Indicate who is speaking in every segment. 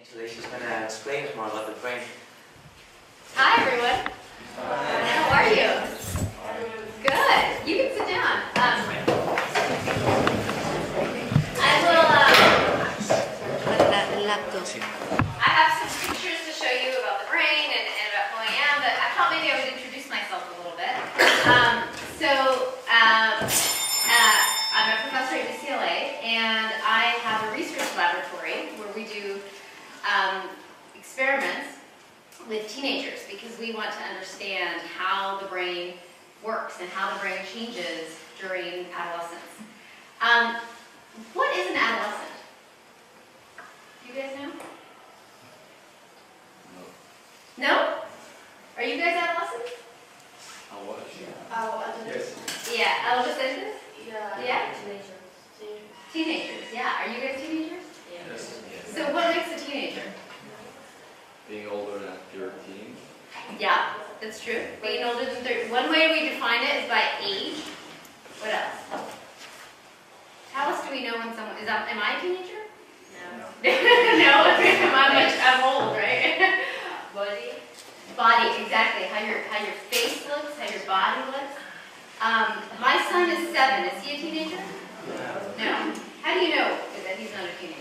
Speaker 1: Today she's going to explain more about the brain.
Speaker 2: Hi everyone.
Speaker 1: Hi.
Speaker 2: How are you? Good. You can sit down. I have some pictures to show you about the brain and about who I am, but I thought maybe I would introduce myself a little bit. I'm a professor at UCLA, and I have a research laboratory where we do experiments with teenagers because we want to understand how the brain works and how the brain changes during adolescence. What is an adolescent? Do you guys know? No? Are you guys adolescents?
Speaker 3: I was,
Speaker 4: Yes.
Speaker 2: Yeah, adolescents? Yeah?
Speaker 4: Teenagers.
Speaker 2: Teenagers, yeah. Are you guys teenagers?
Speaker 3: Yes.
Speaker 2: So what makes a teenager?
Speaker 3: Being older than your teen.
Speaker 2: Yeah, that's true. Being older than 30. One way we define it is by age. What else? How else do we know when someone is? Am I a teenager?
Speaker 4: No.
Speaker 2: No, I'm old, right? Body, exactly. How your face looks, how your body looks. My son is 7. Is he a teenager? No. How do you know that he's not a teenager?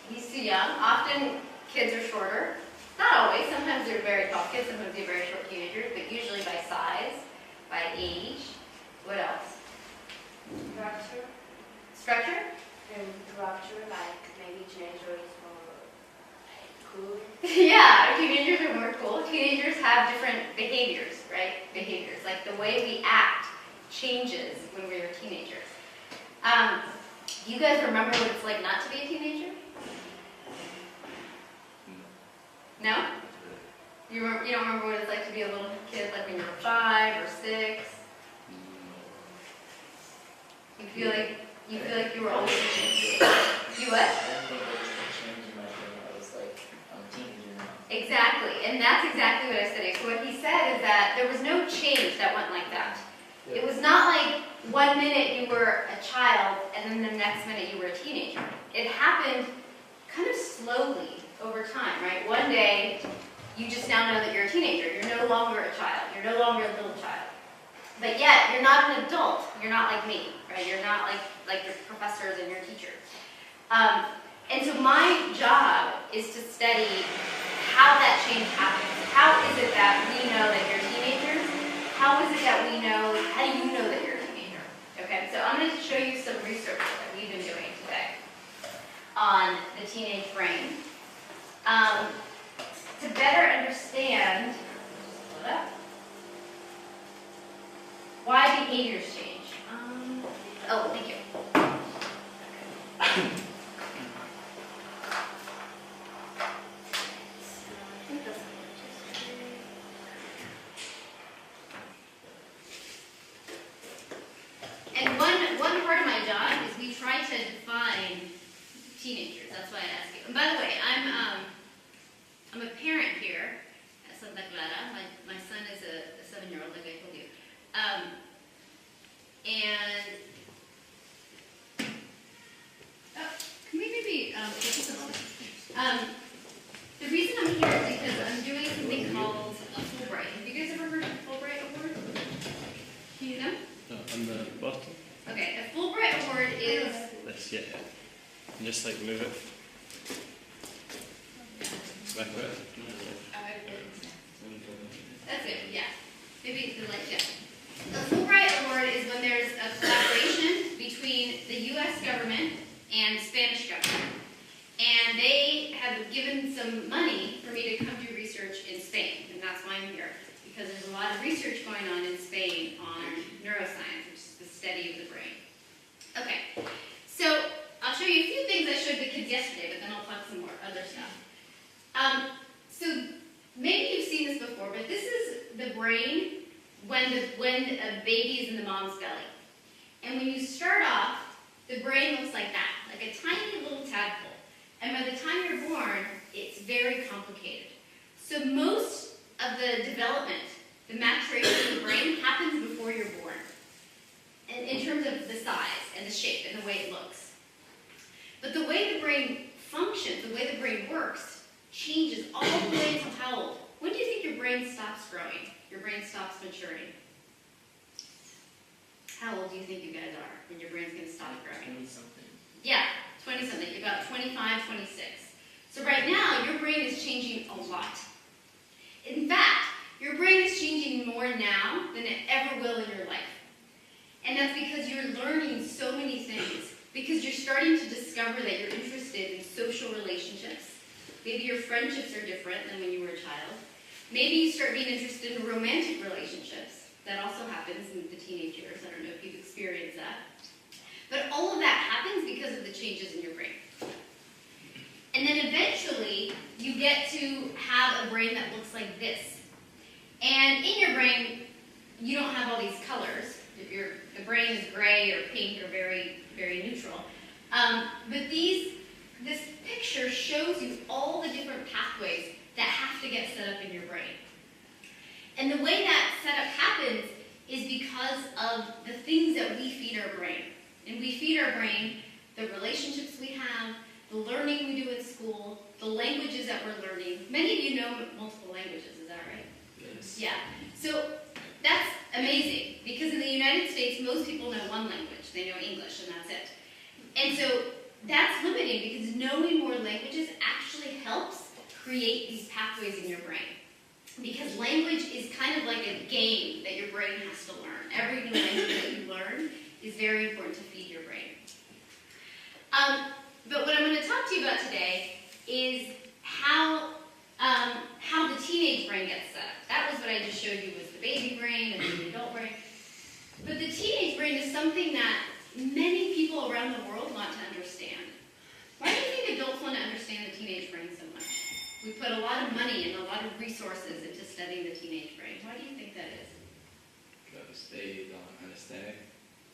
Speaker 2: He's too young. Often kids are shorter. Not always. Sometimes they're very tall kids. Sometimes they're very short teenagers. But usually by size, by age. What else? Structure?
Speaker 4: Like maybe teenagers or cool.
Speaker 2: Yeah, teenagers are more cool. Teenagers have different behaviors, right? Behaviors. Like the way we act changes when we're teenagers. Do you guys remember what it's like not to be a teenager? No? You don't remember what it's like to be a little kid, like when you were 5 or 6? You feel like you were always a teenager. You what?
Speaker 5: I don't think there was a change in my brain. I was like, I'm a teenager now.
Speaker 2: Exactly, and that's exactly what I studied. So what he said is that there was no change that went like that. It was not like 1 minute you were a child and then the next minute you were a teenager. It happened kind of slowly over time, right? One day, you just now know that you're a teenager. You're no longer a child. You're no longer a little child. But yet, you're not an adult. You're not like me, right? You're not like your professors and your teachers. And so my job is to study how that change happens. How is it that we know that you're teenagers? How is it that we know, how do you know that you're a teenager? Okay, so I'm going to show you some research that we've been doing today on the teenage brain. To better understand why behaviors change. Oh, thank you. And one part of my job is we try to define teenagers. That's why I ask you. And by the way, I'm a parent here at Santa Clara. My son is a 7-year-old, like I told you. Can we maybe focus on the reason I'm here is because I'm doing something called a Fulbright. Have you guys ever heard of the Fulbright Award? Do you know?
Speaker 6: No, on the bottom.
Speaker 2: Okay, a Fulbright Award is...
Speaker 6: This, yeah. And just like move it. Back a bit.
Speaker 2: That's it, yeah. Maybe the light, yeah. The Fulbright Award is when there's a collaboration between the U.S. government and the Spanish government. And they have given some money for me to come do research in Spain, and that's why I'm here. Because there's a lot of research going on in Spain on neuroscience, which is the study of the brain. Okay, so I'll show you a few things I showed the kids yesterday, but then I'll talk some more other stuff. So maybe you've seen this before, but this is the brain when a baby is in the mom's belly. And when you start off, the brain looks like that, like a tiny little tadpole. And by the time you're born, it's very complicated. So most of the development, the maturation of the brain happens before you're born. And in terms of the size and the shape and the way it looks. But the way the brain functions, the way the brain works, changes all the way until how old? When do you think your brain stops growing? Your brain stops maturing? How old do you think you guys are when your brain's going to stop growing?
Speaker 5: 20-something.
Speaker 2: Yeah, 20-something. You're about 25, 26. So right now, your brain is changing a lot. In fact, your brain is changing more now than it ever will in your life. And that's because you're learning so many things. Because you're starting to discover that you're interested in social relationships. Maybe your friendships are different than when you were a child. Maybe you start being interested in romantic relationships. That also happens in the teenage years. I don't know if you've experienced that. But all of that happens because of the changes in your brain. And then eventually, you get to have a brain that looks like this. And in your brain, you don't have all these colors. The brain is gray or pink or very, very neutral. But this picture shows you all the different pathways that have to get set up in your brain. And the way that setup happens is because of the things that we feed our brain. And we feed our brain the relationships we have, the learning we do at school, the languages that we're learning. Many of you know multiple languages, is that right?
Speaker 3: Yes.
Speaker 2: Yeah. So that's amazing, because in the United States, most people know one language. They know English, and that's it. And so that's limiting, because knowing more languages actually helps create these pathways in your brain. Because language is kind of like a game that your brain has to learn. Every new language that you learn is very important to feed your brain. But what I'm going to talk to you about today is how the teenage brain gets set up. That was what I just showed you, was the baby brain and then the adult brain. But the teenage brain is something that many people around the world want to understand. Why do you think adults want to understand the teenage brain so much? We put a lot of money and a lot of resources into studying the teenage brain. Why do you think that is?
Speaker 3: Because they don't understand.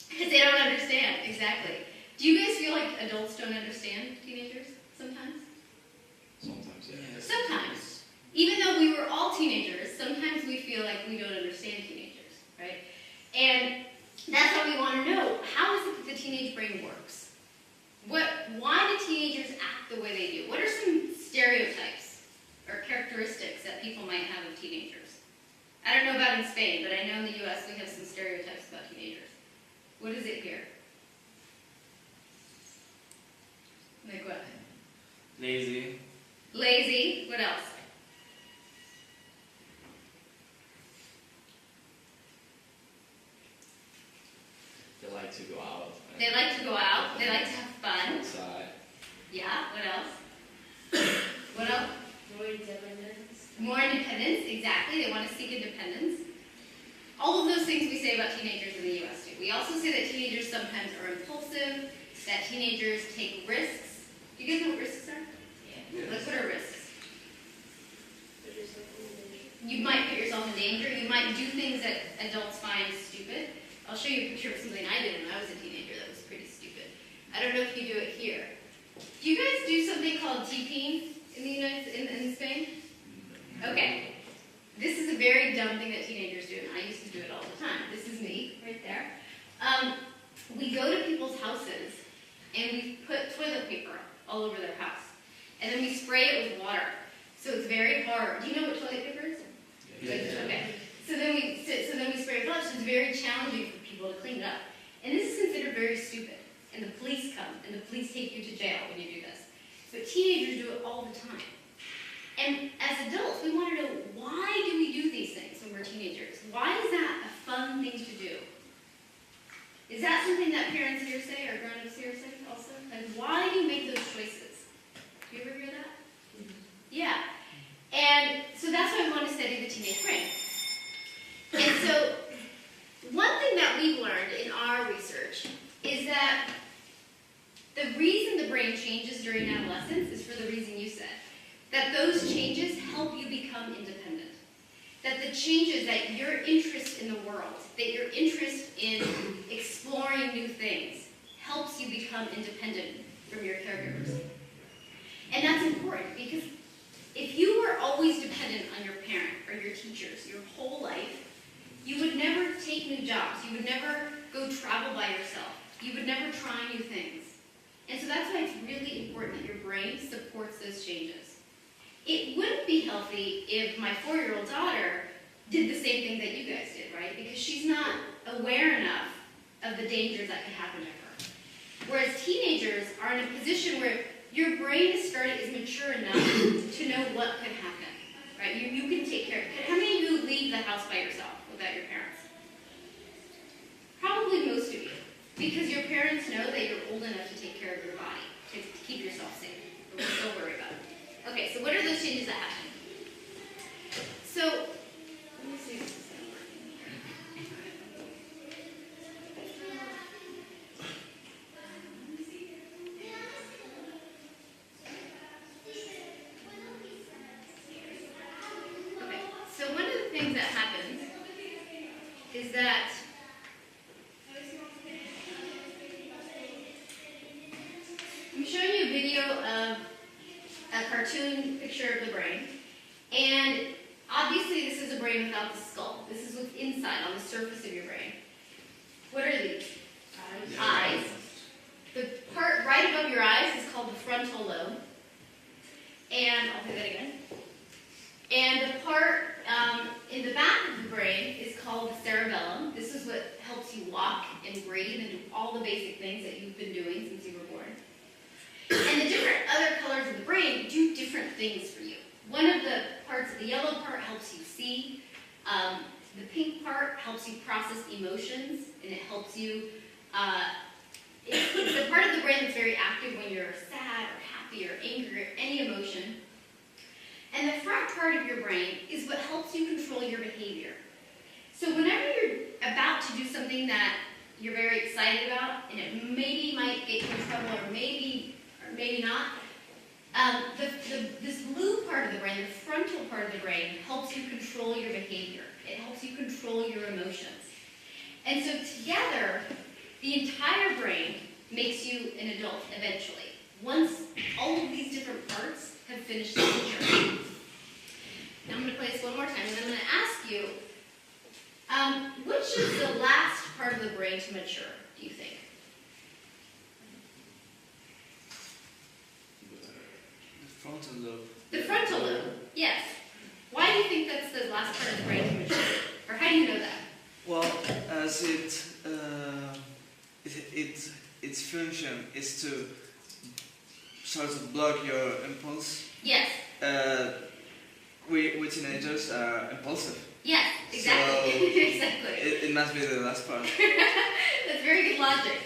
Speaker 2: Because they don't understand, exactly. Do you guys feel like adults don't understand teenagers sometimes?
Speaker 3: Sometimes, yeah.
Speaker 1: Yes.
Speaker 2: Sometimes. Even though we were all teenagers, sometimes we feel like we don't understand teenagers, right? And that's why we want to know, how is it that the teenage brain works? Why do teenagers act the way they do? What are some stereotypes or characteristics that people might have of teenagers? I don't know about in Spain, but I know in the US we have some stereotypes about teenagers. What is it here? Like what?
Speaker 1: Lazy.
Speaker 2: Lazy. What else?
Speaker 3: They like to go out.
Speaker 2: They like to go out. They like to have fun.
Speaker 3: Outside.
Speaker 2: Yeah. What else? What else?
Speaker 4: More independence.
Speaker 2: More independence. Exactly. They want to seek independence. All of those things we say about teenagers in the US too. We also say that teenagers sometimes are impulsive, that teenagers take risks. Do you guys know what risks are?
Speaker 4: Yeah.
Speaker 2: Like, what are risks?
Speaker 4: Put yourself in danger.
Speaker 2: You might put yourself in danger. You might do things that adults find stupid. I'll show you a picture of something I did when I was a teenager that was pretty stupid. I don't know if you do it here. Do you guys do something called TPing in the in Spain? Okay. This is a very dumb thing that teenagers do, and I used to do it all the time. This is me, right there. We go to people's houses, and we put toilet paper all over their house. And then we spray it with water. So it's very hard. Do you know what toilet paper is?
Speaker 3: Yeah.
Speaker 2: Okay. So then we spray it with water, so it's very challenging for people to clean it up. And this is considered very stupid. And the police come, and the police take you to jail when you do this. But teenagers do it all the time. And as adults, we want to know, why do we do these things when we're teenagers? Why is that a fun thing to do? Is that something that parents here say, or grown-ups here say also? Like, why do you make those choices? Do you ever hear that? Mm-hmm. Yeah. And so that's why we want to study the teenage brain. And so one thing that we've learned in our research is that the reason the brain changes during adolescence is for the reason you said. That those changes help you become independent. That the changes, that your interest in the world, that your interest in exploring new things helps you become independent from your caregivers. And that's important, because if you were always dependent on your parent or your teachers your whole life, you would never take new jobs. You would never go travel by yourself. You would never try new things. And so that's why it's really important that your brain supports those changes. It wouldn't be healthy if my 4-year-old daughter did the same thing that you guys did, right? Because she's not aware enough of the dangers that could happen to her. Whereas teenagers are in a position where your brain is mature enough to know what could happen, right? You can take care of it. How many of you leave the house by yourself without your parents? Probably most of you. Because your parents know that you're old enough to take care of your body, to keep yourself safe. But we're still worried about it. Okay, so what are those changes that happen? So, let me see if this is going to work in here. Okay, so one of the things that happens is that I'm showing you a video of a cartoon picture of the brain, and obviously this is a brain without the skull. This is what's inside, on the surface of your brain. What are these? Eyes. The part right above your eyes is called the frontal lobe, and I'll do that again. And the part in the back of the brain is called the cerebellum. This is what helps you walk and breathe and do all the basic things that you've been doing since you were born. And the different other colors of the brain do different things for you. One of the parts, the yellow part, helps you see. The pink part helps you process emotions, and it helps you, it's the part of the brain that's very active when you're sad or happy or angry or any emotion. And the front part of your brain is what helps you control your behavior. So whenever you're about to do something that you're very excited about, and it maybe might get you in trouble or maybe not, this blue part of the brain, the frontal part of the brain, helps you control your behavior. It helps you control your emotions. And so together, the entire brain makes you an adult eventually, once all of these different parts have finished maturing. Now I'm going to play this one more time, and I'm going to ask you, which is the last part of the brain to mature, do you think?
Speaker 1: The frontal lobe.
Speaker 2: The frontal lobe, yes. Why do you think that's the last part of the brain to mature? Or how do you know that?
Speaker 7: Well, as its function is to sort of block your impulse.
Speaker 2: Yes.
Speaker 7: We teenagers are impulsive.
Speaker 2: Yes, exactly.
Speaker 7: So
Speaker 2: exactly.
Speaker 7: it must be the last part.
Speaker 2: That's very good logic.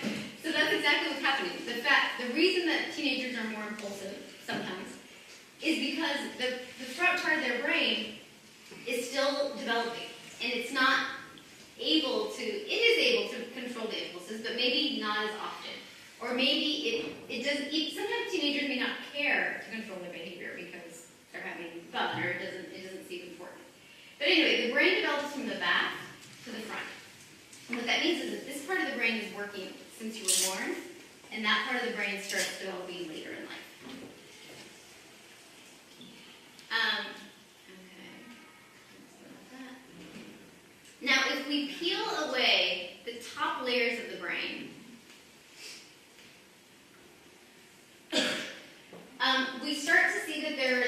Speaker 2: So that's exactly what's happening. The reason that teenagers are more impulsive sometimes is because the front part of their brain is still developing, and it's not able to. It is able to control the impulses, but maybe not as often. Or maybe it doesn't. Sometimes teenagers may not care to control their behavior because they're having fun, or it doesn't seem important. But anyway, the brain develops from the back to the front. And what that means is that this part of the brain is working since you were born, and that part of the brain starts developing later in life. Now, if we peel away the top layers of the brain, we start to see that there are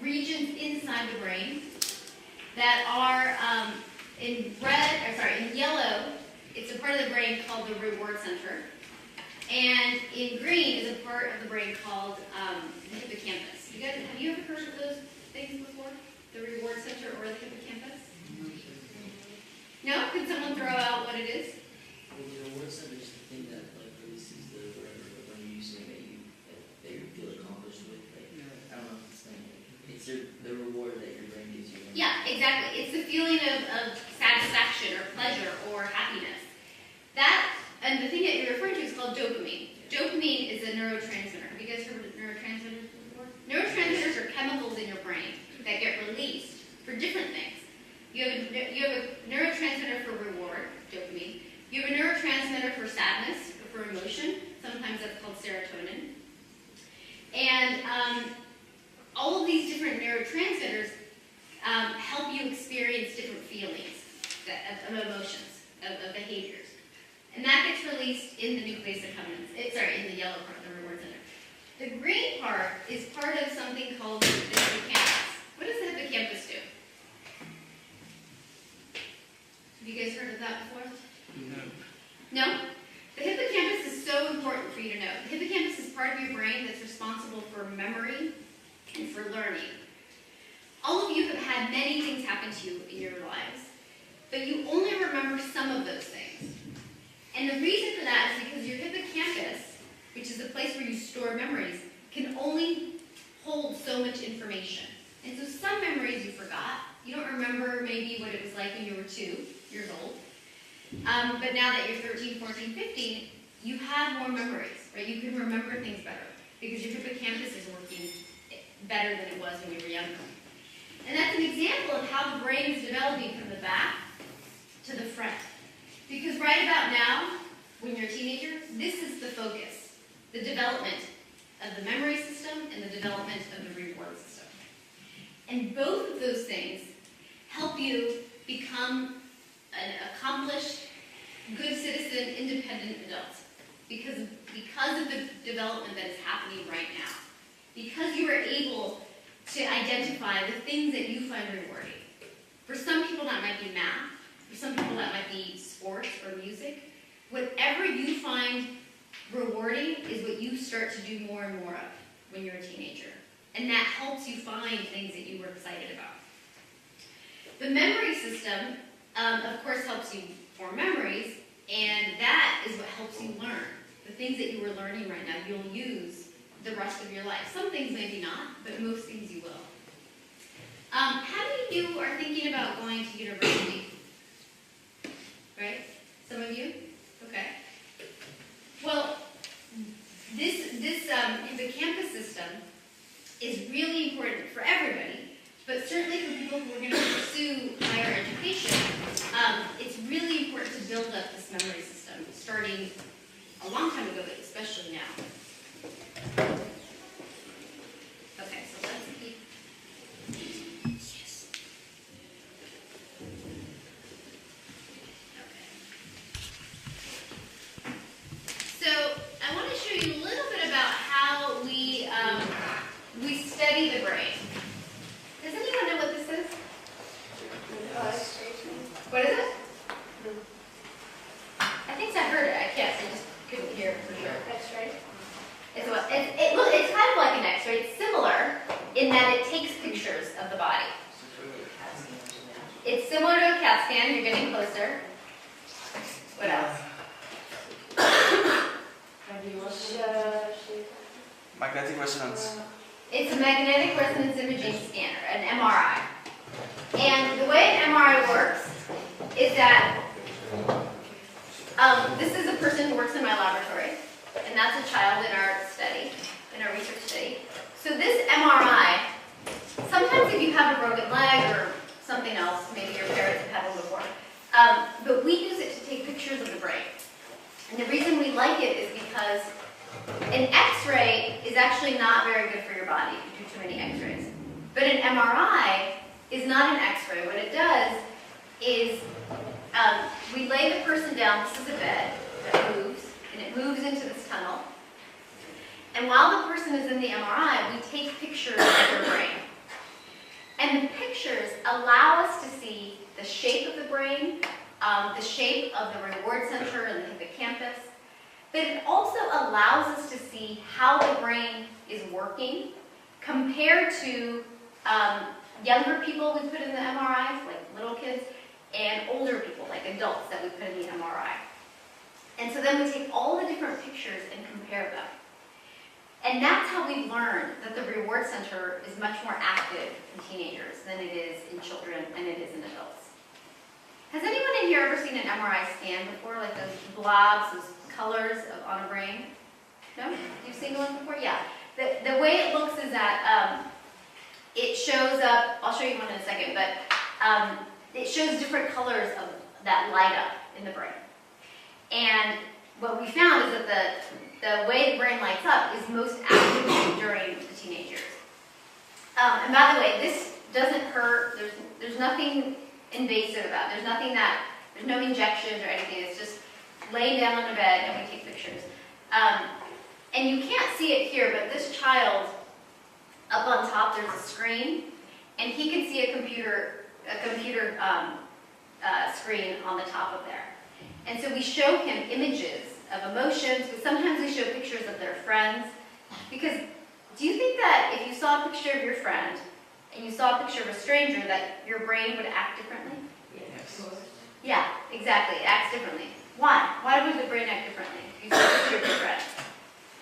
Speaker 2: regions inside the brain that are in yellow. It's a part of the brain called the reward center, and in green is a part of the brain called the hippocampus. Have you ever heard of those things before? The reward center or the hippocampus? No? Could someone throw out what it is?
Speaker 5: Well, the reward center is the thing that releases the whatever when you use something that you feel accomplished with. I don't know if it's saying it's the reward that your brain gives you.
Speaker 2: Yeah, exactly. It's the feeling of satisfaction or pleasure or happiness. And the thing that you're referring to is called dopamine. Dopamine is a neurotransmitter. Have you guys heard of neurotransmitters before? Neurotransmitters are chemicals in your brain that get released for different things. You have a neurotransmitter for reward, dopamine. You have a neurotransmitter for sadness, or for emotion. Sometimes that's called serotonin. And all of these different neurotransmitters help you experience different feelings of emotions, of behaviors. And that gets released in the nucleus accumbens. In the yellow part, the reward center. The green part is part of something called the hippocampus. What does the hippocampus do? Have you guys heard of that before? No? The hippocampus is so important for you to know. The hippocampus is part of your brain that's responsible for memory and for learning. All of you have had many things happen to you in your lives, but you only remember some of those things. And the reason for that is because your hippocampus, which is the place where you store memories, can only hold so much information. And so some memories you forgot. You don't remember maybe what it was like when you were 2 years old. But now that you're 13, 14, 15, you have more memories, right? You can remember things better because your hippocampus is working better than it was when you were younger. And that's an example of how the brain is developing from the back to the front. Because right about now, when you're a teenager, this is the focus, the development of the memory system and the development of the reward system. And both of those things help you become an accomplished, good citizen, independent adult. Because of the development that is happening right now. Because you are able to identify the things that you find rewarding. For some people that might be math. For some people that might be sports or music. Whatever you find rewarding is what you start to do more and more of when you're a teenager. And that helps you find things that you were excited about. The memory system, of course, helps you form memories, and that is what helps you learn. The things that you were learning right now, you'll use the rest of your life. Some things maybe not, but most things you will. How many of you are thinking about going to university? Right? Some of you? Okay. Well, this hippocampus system is really important for everybody, but certainly for people who are going to pursue higher education, it's really important to build up this memory system, starting a long time ago, but especially now. Okay, so let's keep. Yes. Okay. So I want to show you a little bit about how we study the brain. Does anyone know what this is? What is it? I think I heard it. I just couldn't hear it for sure.
Speaker 4: X-ray.
Speaker 2: It's kind of like an X-ray. It's similar in that it takes pictures of the body. It's similar to a CAT scan. You're getting closer. What else?
Speaker 7: Magnetic resonance.
Speaker 2: It's a magnetic resonance imaging scanner, an MRI. And the way an MRI works is that this is a person who works in my laboratory, and that's a child in our study, in our research study. So this MRI, sometimes if you have a broken leg or something else, maybe your parents have had one before, but we use it to take pictures of the brain. And the reason we like it is because an X-ray is actually not very good for your body if you do too many X-rays. But an MRI is not an X-ray. What it does is we lay the person down. This is a bed that moves, and it moves into this tunnel. And while the person is in the MRI, we take pictures of their brain. And the pictures allow us to see the shape of the brain, the shape of the reward center and the hippocampus. But it also allows us to see how the brain is working compared to younger people we put in the MRIs, like little kids, and older people, like adults that we put in the MRI. And so then we take all the different pictures and compare them. And that's how we learn that the reward center is much more active in teenagers than it is in children and it is in adults. Has anyone in here ever seen an MRI scan before, like those blobs, those colors on a brain? No? You've seen one before? Yeah. The way it looks is that it shows up, I'll show you one in a second, but it shows different colors of that light up in the brain. And what we found is that the way the brain lights up is most active during the teenagers. And by the way, this doesn't hurt. There's nothing invasive about it. There's no injections or anything. It's just laying down on a bed, and we take pictures. And you can't see it here, but this child, up on top, there's a screen, and he can see a computer screen on the top of there. And so we show him images of emotions, but sometimes we show pictures of their friends. Because do you think that if you saw a picture of your friend and you saw a picture of a stranger, that your brain would act differently?
Speaker 7: Yes.
Speaker 2: Yeah, exactly. It acts differently. Why? Why would the brain act differently if you saw a picture of your friend?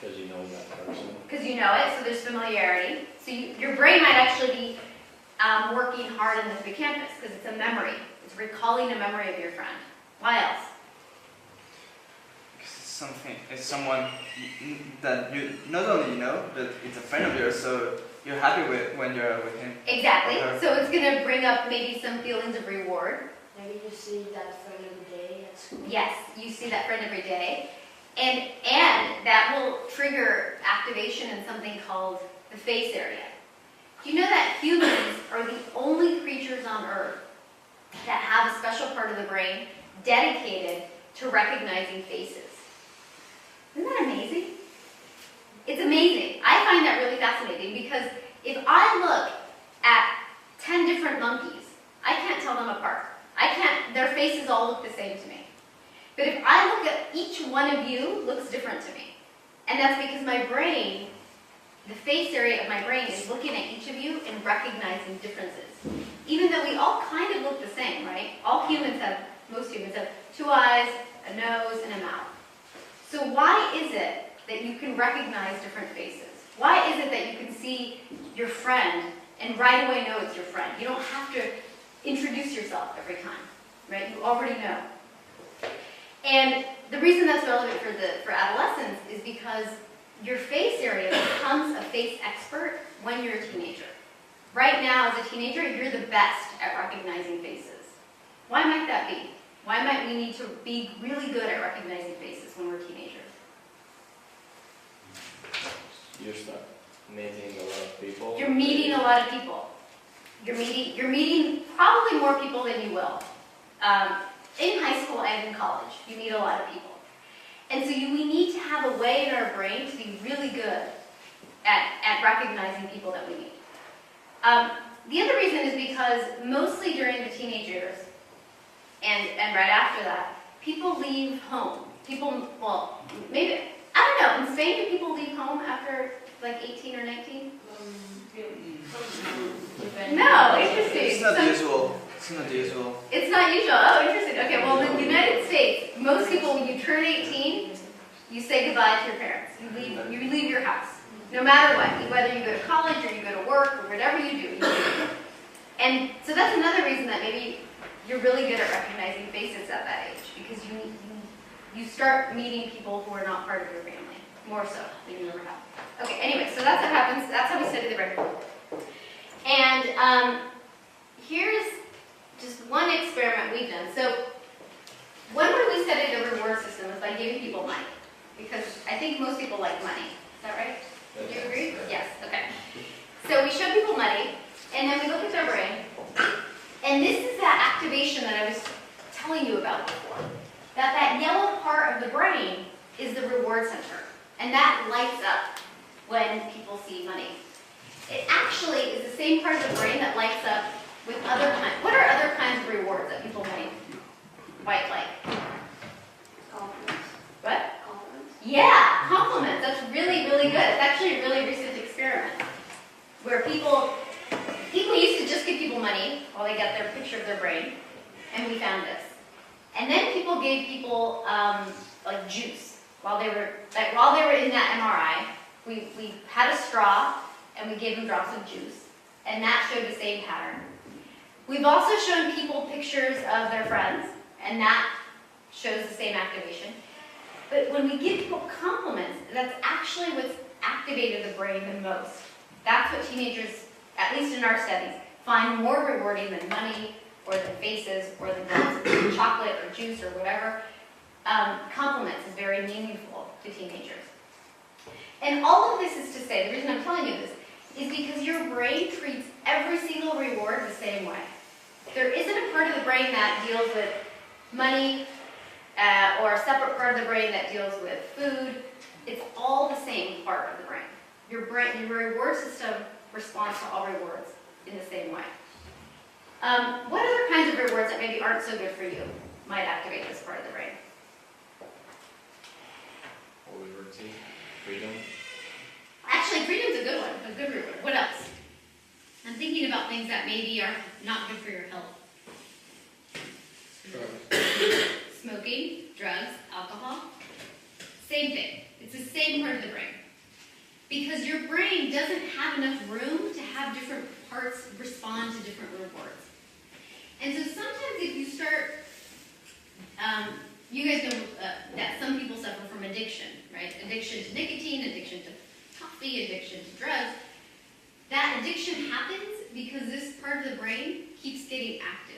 Speaker 3: Because you know that person.
Speaker 2: Because you know it, so there's familiarity. So your brain might actually be working hard in the hippocampus because it's a memory. It's recalling a memory of your friend. Why else?
Speaker 7: It's someone that you not only know, but it's a friend of yours, so you're happy with when you're with him.
Speaker 2: Exactly.
Speaker 7: Okay.
Speaker 2: So it's going to bring up maybe some feelings of reward.
Speaker 4: Maybe you see that friend of the day at school.
Speaker 2: Yes, you see that friend every day. And that will trigger activation in something called the face area. Do you know that humans are the only creatures on Earth that have a special part of the brain dedicated to recognizing faces? Isn't that amazing? It's amazing. I find that really fascinating because if I look at 10 different monkeys, I can't tell them apart. Their faces all look the same to me. But if I look at each one of you, looks different to me. And that's because my brain, the face area of my brain is looking at each of you and recognizing differences. Even though we all kind of look the same, right? Most humans have 2 eyes, a nose, and a mouth. So why is it that you can recognize different faces? Why is it that you can see your friend and right away know it's your friend? You don't have to introduce yourself every time, right? You already know. And the reason that's relevant for adolescents is because your face area becomes a face expert when you're a teenager. Right now, as a teenager, you're the best at recognizing faces. Why might that be? Why might we need to be really good at recognizing faces when we're teenagers?
Speaker 3: You start meeting a lot of people.
Speaker 2: You're meeting a lot of people. You're meeting probably more people than you will. In high school and in college, you meet a lot of people. And so we need to have a way in our brain to be really good at recognizing people that we meet. The other reason is because mostly during the teenage years and right after that, people leave home. Maybe, I don't know, in Spain, do people leave home after like 18 or 19? No, interesting.
Speaker 7: It's not usual. It's not usual.
Speaker 2: It's not usual. Oh, interesting. Okay, well, in the United States, most people, when you turn 18, you say goodbye to your parents. You leave your house, no matter what. Whether you go to college or you go to work or whatever you do, you leave. And so that's another reason that maybe you're really good at recognizing faces at that age, because you start meeting people who are not part of your family, more so than you ever have. Okay, anyway, so that's what happens. That's how we study the brain. And here's just one experiment we've done. So one way we study the reward system is by giving people money, because I think most people like money. Is that right? Do you agree? Yes. Okay. So we show people money, and then we look at their brain, and this is that activation that I was telling you about before. That yellow part of the brain is the reward center, and that lights up when people see money. It actually is the same part of the brain that lights up with other kinds. What are other kinds of rewards that people might like?
Speaker 4: Compliments.
Speaker 2: What?
Speaker 4: Compliments.
Speaker 2: Yeah, compliments. That's really, really good. It's actually a really recent experiment where people used to just give people money while they got their picture of their brain, and we found this. And then people gave people like juice while they were in that MRI. We had a straw and we gave them drops of juice, and that showed the same pattern. We've also shown people pictures of their friends, and that shows the same activation. But when we give people compliments, that's actually what's activated the brain the most. That's what teenagers, at least in our studies, find more rewarding than money, or than faces, or than glasses of chocolate or juice or whatever. Compliments is very meaningful to teenagers. And all of this is to say, the reason I'm telling you this, is because your brain treats every single reward the same way. There isn't a part of the brain that deals with money, or a separate part of the brain that deals with food. It's all the same part of the brain. Your reward system responds to all rewards in the same way. What other kinds of rewards that maybe aren't so good for you might activate this part of the brain?
Speaker 3: Liberty, freedom.
Speaker 2: Actually, freedom's a good one, a good reward. What else? I'm thinking about things that maybe are not good for your health. Smoking, drugs, alcohol. Same thing. It's the same part of the brain. Because your brain doesn't have enough room to have different parts respond to different rewards. And so sometimes if you start, you guys know that some people suffer from addiction, right? Addiction to nicotine, addiction to coffee, addiction to drugs. That addiction happens because this part of the brain keeps getting active.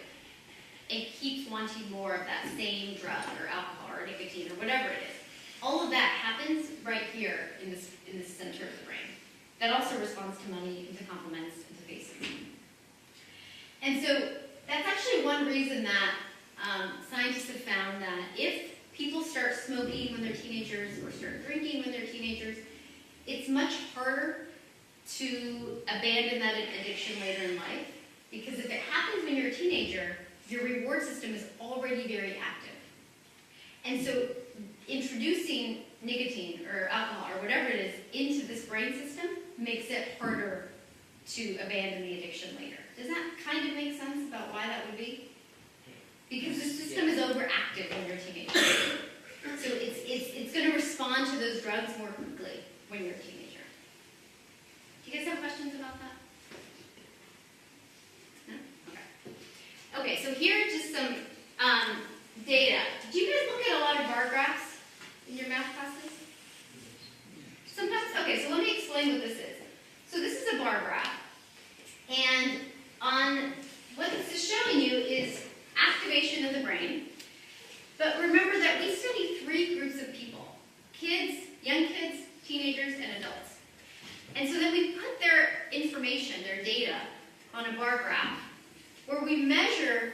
Speaker 2: It keeps wanting more of that same drug or alcohol or nicotine or whatever it is. All of that happens right here in this center of the brain. That also responds to money and to compliments and to faces. And so that's actually one reason that scientists have found that if people start smoking when they're teenagers or start drinking when they're teenagers, it's much harder to abandon that addiction later in life. Because if it happens when you're a teenager, your reward system is already very active. And so introducing nicotine or alcohol or whatever it is into this brain system makes it harder to abandon the addiction later. Does that kind of make sense about why that would be? Because the system is overactive when you're a teenager. So it's going to respond to those drugs more quickly when you're a teenager. Do you guys have questions about that? No? Okay. Okay, so here are just some data. Did you guys look at a lot of bar graphs in your math classes? Sometimes? Okay, so let me explain what this is. So this is a bar graph. And on what this is showing you is activation of the brain. But remember that we study three groups of people: kids, young kids, teenagers, and adults. And so then we put their information, their data, on a bar graph where we measure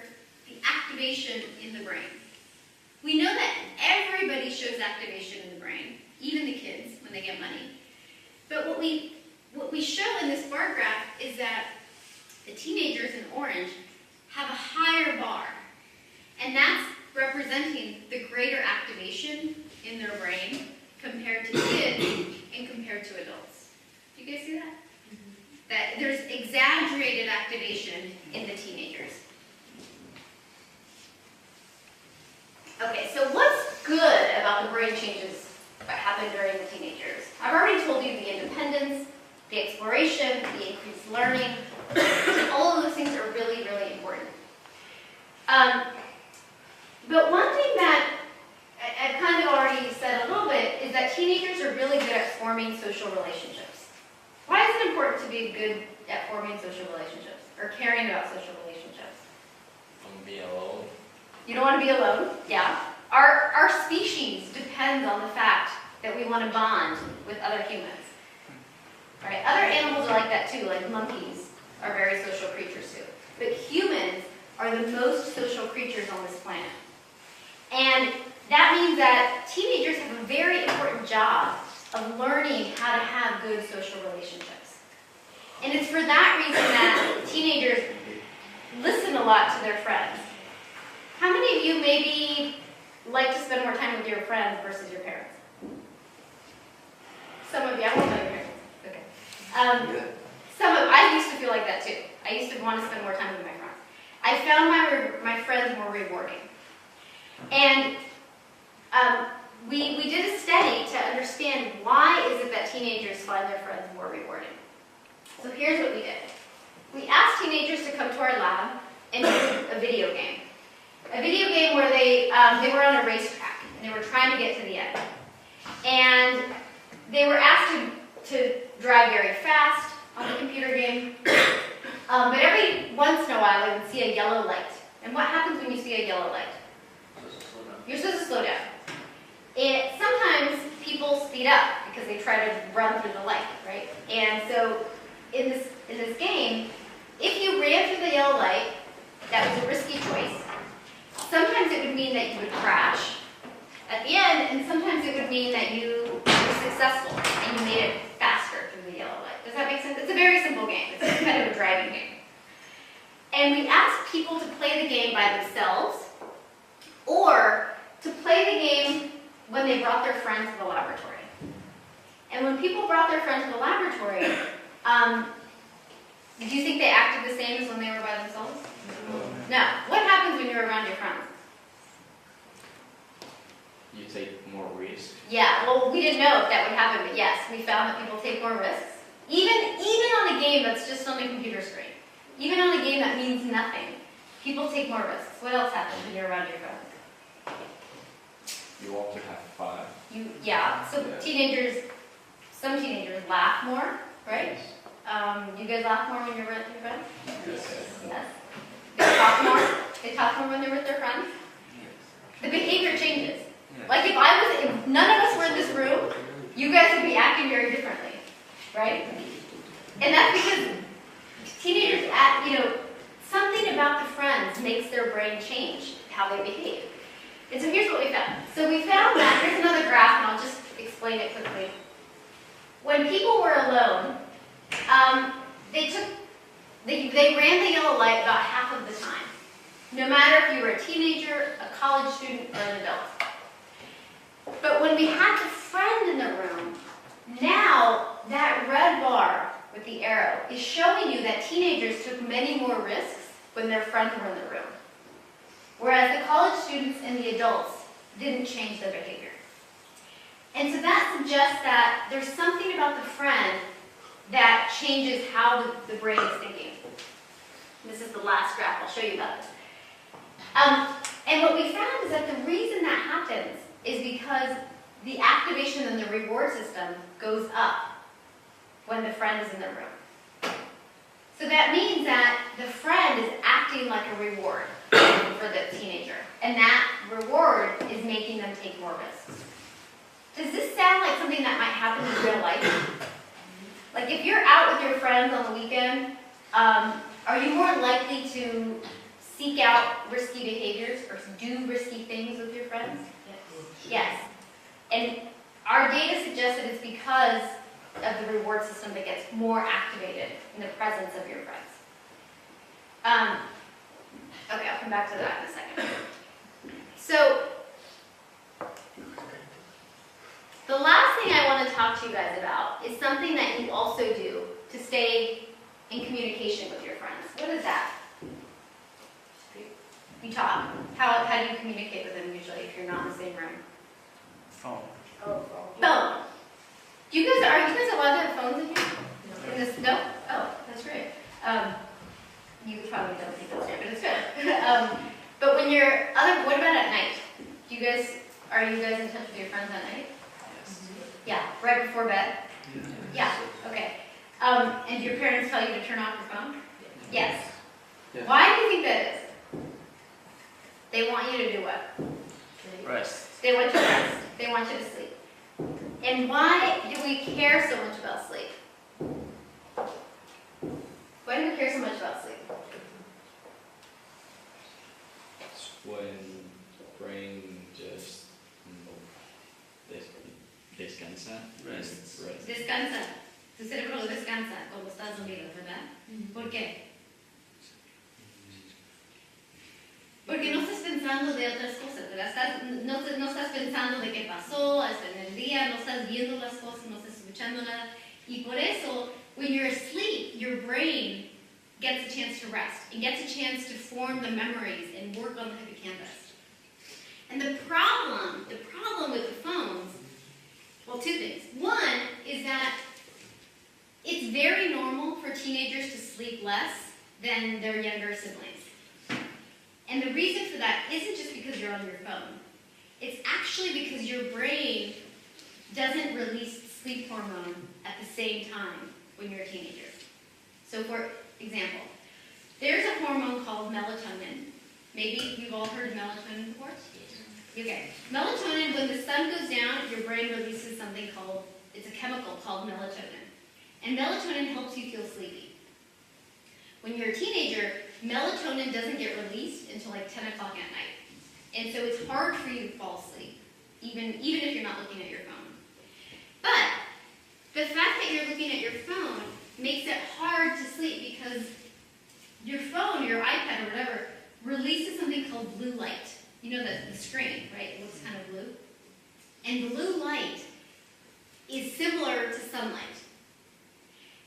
Speaker 2: the activation in the brain. We know that everybody shows activation in the brain, even the kids when they get money. But what we show in this bar graph is that the teenagers in orange have a higher bar. And that's representing the greater activation in their brain compared to kids and compared to adults. Do you guys see that? Mm-hmm. That there's exaggerated activation in the teenagers. Okay, so what's good about the brain changes that happen during the teenagers? I've already told you the independence, the exploration, the increased learning. All of those things are really, really important. But one thing that I've kind of already said a little bit is that teenagers are really good at forming social relationships. Why is it important to be good at forming social relationships or caring about social relationships?
Speaker 3: Be alone.
Speaker 2: You don't want to be alone? Yeah. Our species depends on the fact that we want to bond with other humans. Right? Other animals are like that too, like monkeys are very social creatures too. But humans are the most social creatures on this planet. And that means that teenagers have a very important job of learning how to have good social relationships. And it's for that reason that teenagers listen a lot to their friends. How many of you maybe like to spend more time with your friends versus your parents? Some of you, I won't tell your parents. Okay. I used to feel like that too. I used to want to spend more time with my friends. I found my friends more rewarding. And we did a study to understand why is it that teenagers find their friends more rewarding. So here's what we did. We asked teenagers to come to our lab and do a video game. A video game where they were on a racetrack and they were trying to get to the end. And they were asked to drive very fast on the computer game. But every once in a while they would see a yellow light. And what happens when you see a yellow light? You're supposed to slow down. Sometimes people speed up because they try to run through the light, right? And so in this game, if you ran through the yellow light, that was a risky choice. Sometimes it would mean that you would crash, and sometimes it would mean that you were successful and you made it faster through the yellow light. Does that make sense? It's a very simple game. It's kind of a driving game. And we asked people to play the game by themselves or to play the game when they brought their friends to the laboratory. And when people brought their friends to the laboratory, do you think they acted the same as when they were by themselves? No. What happens when you're around your friends?
Speaker 3: You take more risk.
Speaker 2: Yeah, well, we didn't know if that would happen, but yes, we found that people take more risks. Even on a game that's just on the computer screen. Even on a game that means nothing, people take more risks. What else happens when you're around your friends?
Speaker 3: You want to have fun.
Speaker 2: So teenagers, some teenagers laugh more, right? You guys laugh more when you're with your friends? Yes. They talk more. They talk more when they're with their friends. The behavior changes. Like if none of us were in this room, you guys would be acting very differently, right? And that's because teenagers, something about the friends makes their brain change how they behave. And so here's what we found. So we found that, here's another graph, and I'll just explain it quickly. When people were alone, they ran the yellow light about half of the time. No matter if you were a teenager, a college student, or an adult. But when we had the friend in the room, now that red bar with the arrow is showing you that teenagers took many more risks when their friends were in the room. Whereas the college students and the adults didn't change their behavior. And so that suggests that there's something about the friend that changes how the brain is thinking. This is the last graph, I'll show you about this. And what we found is that the reason that happens is because the activation in the reward system goes up when the friend is in the room. So that means that the friend is acting like a reward for the teenager. And that reward is making them take more risks. Does this sound like something that might happen in real life? Like if you're out with your friends on the weekend, are you more likely to seek out risky behaviors or do risky things with your friends? Yes. And our data suggests that it's because of the reward system that gets more activated in the presence of your friends. Okay, I'll come back to that in a second. So, the last thing I want to talk to you guys about is something that you also do to stay in communication with your friends. What is that? You talk. How do you communicate with them usually if you're not in the same room?
Speaker 7: Phone.
Speaker 2: Phone. Are you guys allowed to have phones in here? No. In this? No? Oh, that's great. You probably don't think that's great, but it's good. But when what about at night? Are you guys in touch with your friends at night?
Speaker 1: Yes.
Speaker 2: Yeah, right before bed? Yeah, okay. And do your parents tell you to turn off your phone? Yes.
Speaker 3: Yeah.
Speaker 2: Why do you think that is? They want you to do what?
Speaker 7: Rest.
Speaker 2: They want you to rest. They want you to sleep. And why do we care so much about sleep? Why do we care so much about sleep?
Speaker 6: It's when brain just descansa.
Speaker 7: Rests.
Speaker 6: Rest.
Speaker 2: Descansa. Tu cerebro descansa cuando estás dormido, ¿verdad? ¿Por qué? Porque no estás pensando de otras cosas, ¿verdad? No estás pensando de qué pasó hasta en el día, no estás viendo las cosas, no estás escuchando nada. Y por eso, when you're asleep, your brain gets a chance to rest and gets a chance to form the memories and work on the hippocampus. And the problem with the phones, well, two things. One is that it's very normal for teenagers to sleep less than their younger siblings. And the reason for that isn't just because you're on your phone. It's actually because your brain doesn't release sleep hormone at the same time when you're a teenager. So for example, there's a hormone called melatonin. Maybe you've all heard of melatonin before? Okay. Melatonin, when the sun goes down, your brain releases something called, it's a chemical called melatonin. And melatonin helps you feel sleepy. When you're a teenager, melatonin doesn't get released until like 10 o'clock at night. And so it's hard for you to fall asleep. even if you're not looking at your phone. But the fact that you're looking at your phone makes it hard to sleep because your phone, your iPad or whatever, releases something called blue light. You know the screen, right? It looks kind of blue. And blue light is similar to sunlight.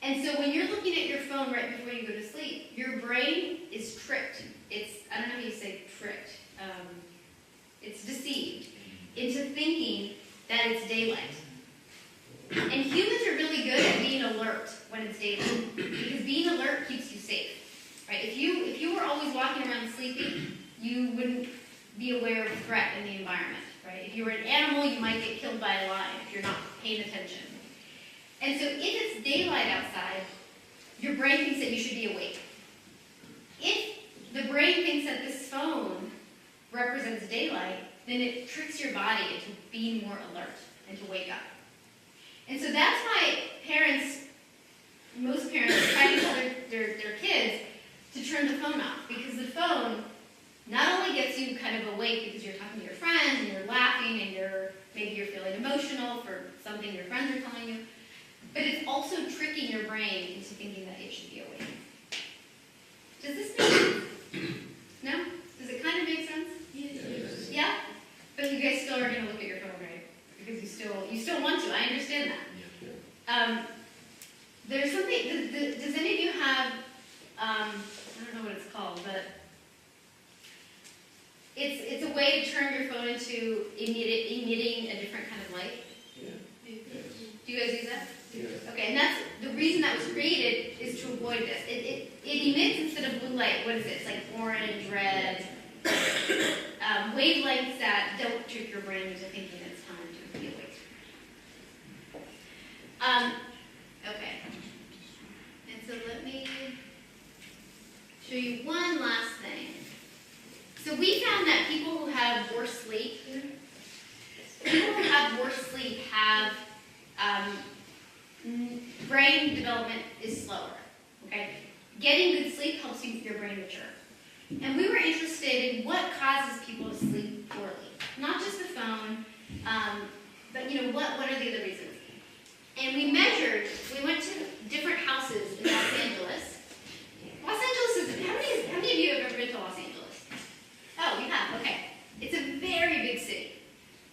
Speaker 2: And so when you're looking at your phone right before you go to sleep, your brain is tricked. I don't know how you say tricked. It's deceived into thinking that it's daylight. And humans are really good at being alert when it's daylight because being alert keeps you safe, right? If you were always walking around sleeping, you wouldn't be aware of a threat in the environment, right? If you were an animal, you might get killed by a lion if you're not paying attention. And so if it's daylight outside, your brain thinks that you should be awake. If the brain thinks that this phone represents daylight, then it tricks your body into being more alert and to wake up. And so that's why most parents try to tell their kids to turn the phone off, because the phone not only gets you kind of awake because you're talking to your friends and you're laughing and maybe you're feeling emotional for something your friends are telling you, but it's also tricking your brain into thinking that it should be awake. Does this make sense? No? Does it kind of make sense?
Speaker 5: Yes.
Speaker 2: Yeah? But you guys still are going to look at your phone, right? Because you still want to. I understand that. There's something. Does any of you have? I don't know what it's called, but it's a way to turn your phone into emitting a different kind of light.
Speaker 3: Yeah.
Speaker 2: Do you guys use that?
Speaker 3: Yeah.
Speaker 2: Okay, and that's the reason that was created is to avoid this. It emits instead of blue light. What is it? It's like orange, red. Wavelengths that don't trick your brain into thinking it's time to be awake. Okay. And so let me show you one last thing. So we found that people who have worse sleep have brain development is slower. Okay? Getting good sleep helps your brain mature. And we were interested in what causes people to sleep poorly. Not just the phone, but what are the other reasons? And we went to different houses in Los Angeles. Los Angeles is, how many of you have ever been to Los Angeles? Oh, you have, okay. It's a very big city.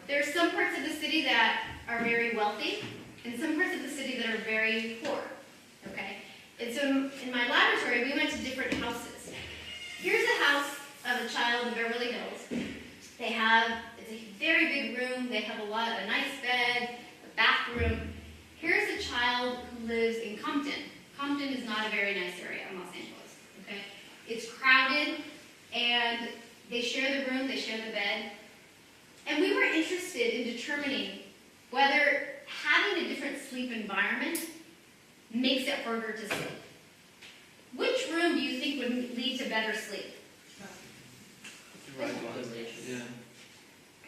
Speaker 2: There are some parts of the city that are very wealthy, and some parts of the city that are very poor, okay? And so in my laboratory, we went to different houses. Here's a house of a child in Beverly Hills. It's a very big room. They have a nice bed, a bathroom. Here's a child who lives in Compton. Compton is not a very nice area in Los Angeles, okay? It's crowded, and they share the room, they share the bed. And we were interested in determining whether having a different sleep environment makes it harder to sleep. Which room do you think would lead to better sleep?
Speaker 7: The right one.
Speaker 1: Yeah.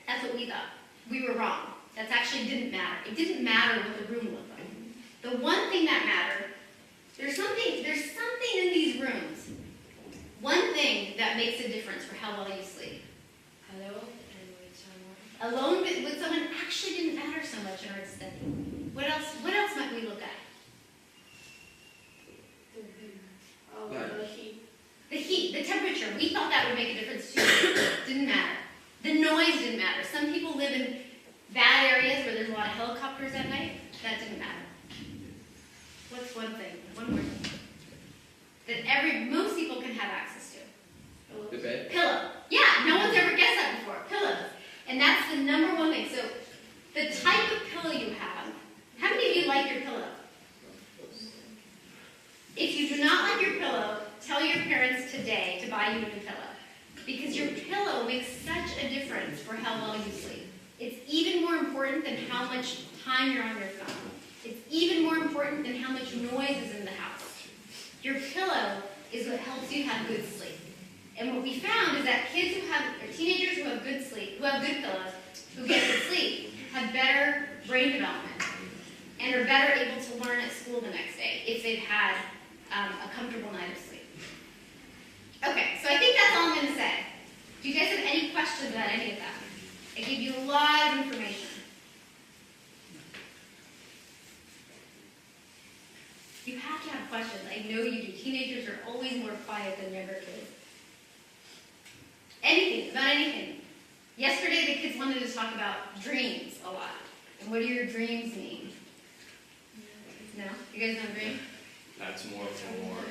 Speaker 2: That's what we thought. We were wrong. That actually didn't matter. It didn't matter what the room looked like. The one thing that mattered, there's something in these rooms. One thing that makes a difference for how well you sleep.
Speaker 4: Hello, and with someone.
Speaker 2: Alone with someone actually didn't matter so much in our study. What else might we look at?
Speaker 4: Oh,
Speaker 1: Right.
Speaker 4: the heat.
Speaker 2: The heat, the temperature. We thought that would make a difference too. Didn't matter. The noise didn't matter. Some people live in bad areas where there's a lot of helicopters at night. That didn't matter. What's one thing? One more thing. That most people can have access to.
Speaker 3: The bed?
Speaker 2: Pillow. Yeah, no one's ever guessed that before. Pillows. And that's the number one thing. So the type of pillow you have, how many of you like your pillow? If you do not like your pillow, tell your parents today to buy you a new pillow. Because your pillow makes such a difference for how well you sleep. It's even more important than how much time you're on your phone. It's even more important than how much noise is in the house. Your pillow is what helps you have good sleep. And what we found is that teenagers who have good sleep, who have good pillows, who get good sleep, have better brain development and are better able to learn at school the next day if they've had a comfortable night of sleep. Okay, so I think that's all I'm going to say. Do you guys have any questions about any of that? I gave you a lot of information. questions. I know you do. Teenagers are always more quiet than younger kids. Anything, about anything. Yesterday the kids wanted to talk about dreams a lot. And what do your dreams mean? No? You guys don't dream?
Speaker 6: That's more for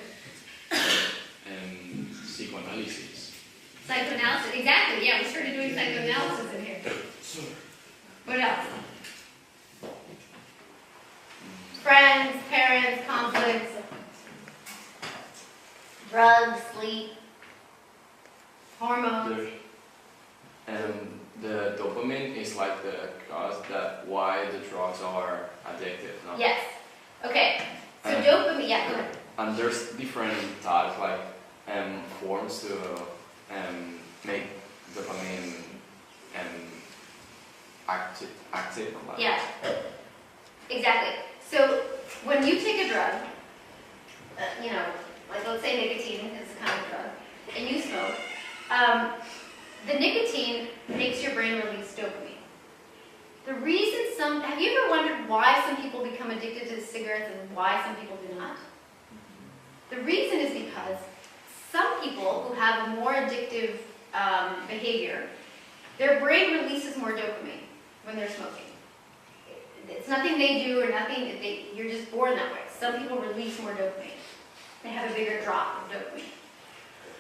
Speaker 6: psychoanalysis.
Speaker 2: Psychoanalysis, exactly. Yeah, we started doing psychoanalysis in here. What else? Friends, parents, conflicts, drugs, sleep, hormones.
Speaker 3: The dopamine is like the cause that why the drugs are addictive, no?
Speaker 2: Yes. Okay. So
Speaker 3: And-
Speaker 2: dopamine, yeah, go ahead.
Speaker 3: And there's different types, like forms to make dopamine active. Like.
Speaker 2: Yeah. Exactly. So when you take a drug, like let's say nicotine is a kind of drug, and you smoke, the nicotine makes your brain release dopamine. The reason have you ever wondered why some people become addicted to cigarettes and why some people do not? The reason is because some people who have a more addictive behavior, their brain releases more dopamine when they're smoking. It's nothing they do or nothing, you're just born that way. Some people release more dopamine. They have a bigger drop of dopamine.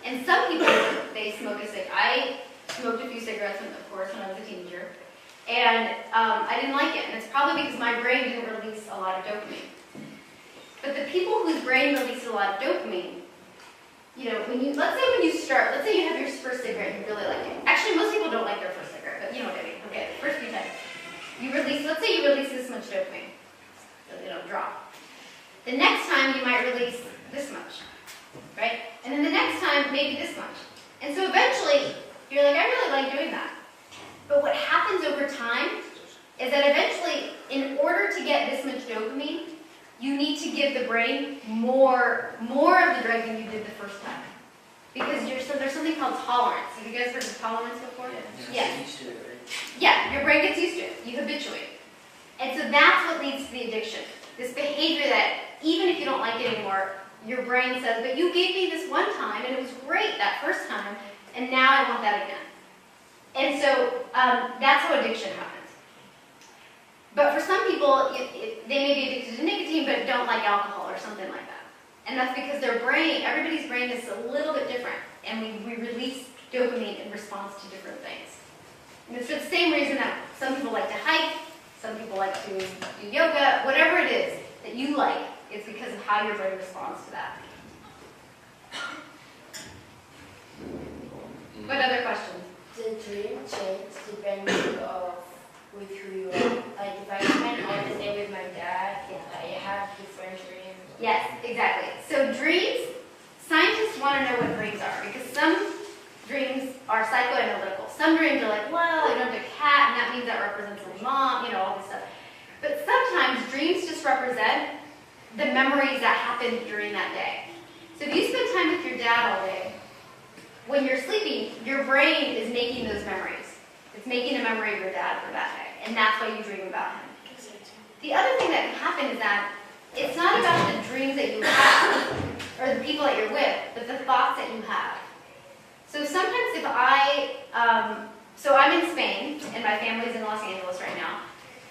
Speaker 2: And some people, they smoke a cigarette. I smoked a few cigarettes, of course, when I was a teenager. And I didn't like it. And it's probably because my brain didn't release a lot of dopamine. But the people whose brain releases a lot of dopamine, let's say you have your first cigarette and you really like it. Actually, most people don't like their first cigarette, but you know what I mean. Okay, the first few times. Let's say you release this much dopamine. So it'll drop. The next time you might release this much, right? And then the next time, maybe this much. And so eventually, you're like, I really like doing that. But what happens over time is that eventually, in order to get this much dopamine, you need to give the brain more of the drug than you did the first time. Because there's something called tolerance. Have you guys heard of tolerance before?
Speaker 5: Yeah. Used to it, right?
Speaker 2: Yeah, your brain gets used to it. You habituate. And so that's what leads to the addiction. This behavior that even if you don't like it anymore, your brain says, but you gave me this one time and it was great that first time, and now I want that again. And so that's how addiction happens. But for some people, they may be addicted to nicotine but don't like alcohol or something like that. And that's because everybody's brain is a little bit different, and we release dopamine in response to different things. And it's for the same reason that some people like to hike, some people like to do yoga, whatever it is that you like, it's because of how your brain responds to that. What other questions?
Speaker 4: The dream change depending of with who you are. Like if I spend all the day with my dad, I have different dreams.
Speaker 2: Yes, exactly. So dreams, scientists want to know what dreams are because some dreams are psychoanalytical. Some dreams are like, well, I dreamt a cat and that means that represents my mom, all this stuff. But sometimes dreams just represent the memories that happened during that day. So if you spend time with your dad all day, when you're sleeping, your brain is making those memories. It's making a memory of your dad for that day, and that's why you dream about him. The other thing that can happen is that it's not about the dreams that you have or the people that you're with, but the thoughts that you have. So sometimes if so I'm in Spain, and my family's in Los Angeles right now,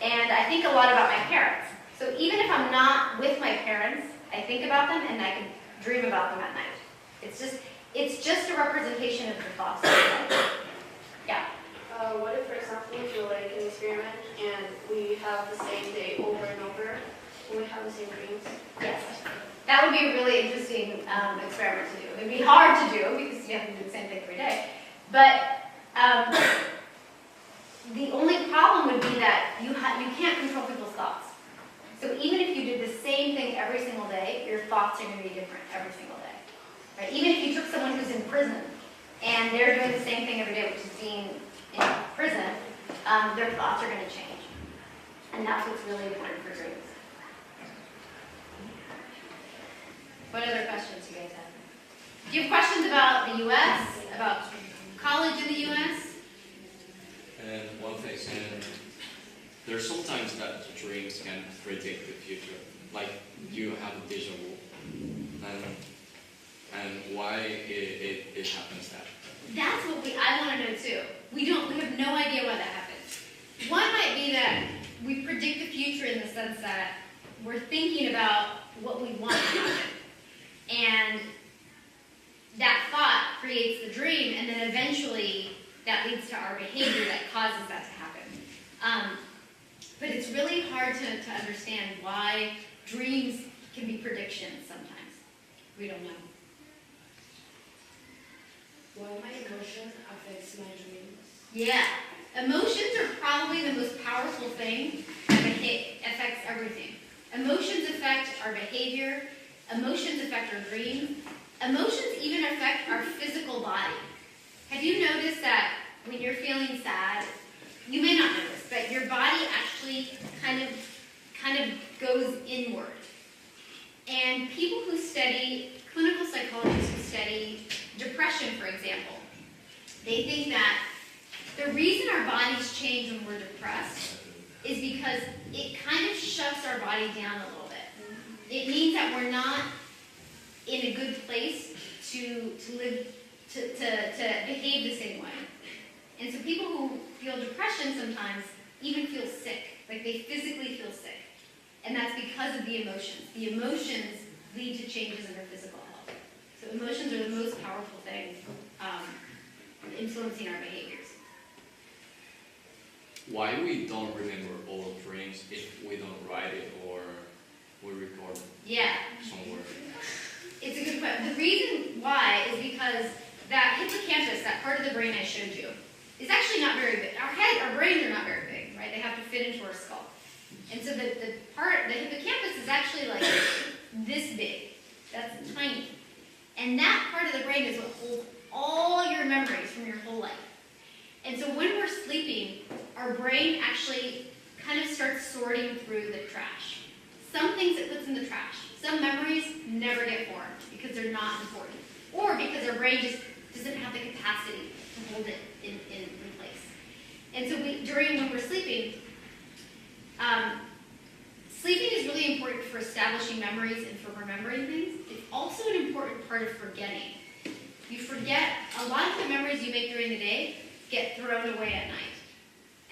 Speaker 2: and I think a lot about my parents. So even if I'm not with my parents, I think about them, and I can dream about them at night. It's just a representation of the thoughts that you have. Yeah.
Speaker 8: What if, for example, we do like an experiment and we have the same day over and over, and we have the same dreams?
Speaker 2: Yes. That would be a really interesting experiment to do. It would be hard to do because you have to do the same thing every day. But the only problem would be that you can't control people's thoughts. So even if you did the same thing every single day, your thoughts are going to be different every single day. Right? Even if you took someone who's in prison and they're doing the same thing every day, which is being in prison, their thoughts are going to change. And that's what's really important for dreams. What other questions do you guys have? Do you have questions about the U.S., about college in the U.S.?
Speaker 6: And one thing, there's sometimes that dreams can predict the future. Like you have a And why it happens that?
Speaker 2: That's what I want to know too. We have no idea why that happens. One might be that we predict the future in the sense that we're thinking about what we want to happen. And that thought creates the dream, and then eventually that leads to our behavior that causes that to happen. But it's really hard to understand why dreams can be predictions sometimes. We don't know.
Speaker 4: Why my emotion affects my dreams.
Speaker 2: Yeah. Emotions are probably the most powerful thing that affects everything. Emotions affect our behavior. Emotions affect our dreams. Emotions even affect our physical body. Have you noticed that when you're feeling sad, you may not notice, but your body actually kind of goes inward. And people who study, clinical psychologists who study depression, for example, they think that the reason our bodies change when we're depressed is because it kind of shuts our body down a little bit. It means that we're not in a good place to live, to behave the same way. And so people who feel depression sometimes even feel sick, like they physically feel sick. And that's because of the emotions. The emotions lead to changes in their physical health. So emotions are the most powerful thing influencing our behaviors.
Speaker 6: Why we don't remember all dreams if we don't write it or we record it
Speaker 2: Yeah.
Speaker 6: somewhere?
Speaker 2: It's a good question. The reason why is because that hippocampus, that part of the brain I showed you, is actually not very big. Our brains are not very big, right? They have to fit into our skull. And so the hippocampus is actually like this big. That's tiny. And that part of the brain is what holds all your memories from your whole life. And so when we're sleeping, our brain actually kind of starts sorting through the trash. Some things it puts in the trash. Some memories never get formed because they're not important. Or because our brain just doesn't have the capacity to hold it in place. And so when we're sleeping, sleeping is really important for establishing memories and for remembering things. It's also an important part of forgetting. You forget, a lot of the memories you make during the day get thrown away at night.